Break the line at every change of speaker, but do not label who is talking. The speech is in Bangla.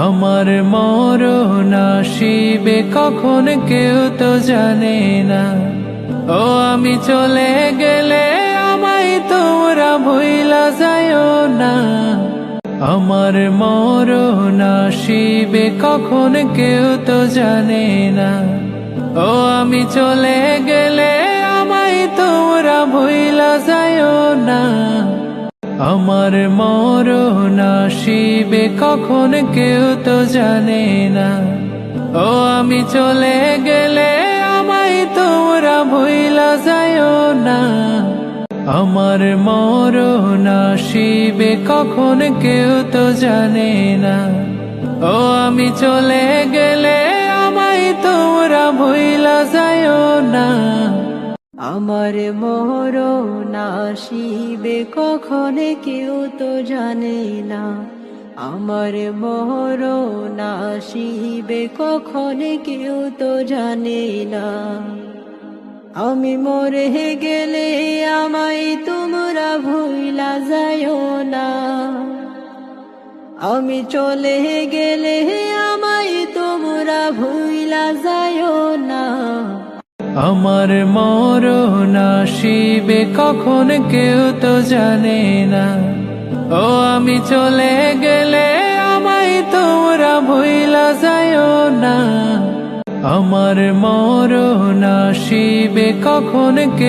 আমার মরণ আসিবে কখন কেউ তো জানে না। ও আমি চলে গেলে আমায় তোমরা ভুইলা যায়ও না। আমার মরণ আসিবে কখন কেউ তো জানে না। ও আমি চলে গেলে আমায় তোমরা ভুইলা যায়ও না। আমার মরণ আসিবে কখন কেউ তো জানে না। ও আমি চলে গেলে আমায় তোমরা ভুইলা যায়ও না। আমার মরণ আসিবে কখন কেউ তো জানে না। ও আমি চলে গেলে আমায় তোমরা ভুইলা যায়ও না।
আমার মরণ আসিবে কখন কেউ তো জানে না। আমার মরণ আসিবে কখন কেউ তো জানে না। আমি মরে গেলে আমায় তোমরা ভুইলা যায়ও না। আমি চলে গেলে আমায় তোমরা ভুইলা যায়ও না।
আমার মরণ আসিবে কখন কেউ তো জানে না। ও আমি চলে গেলে আমায় তোমরা ভুইলা যায়ও না। আমার মরণ আসিবে কখন কেউ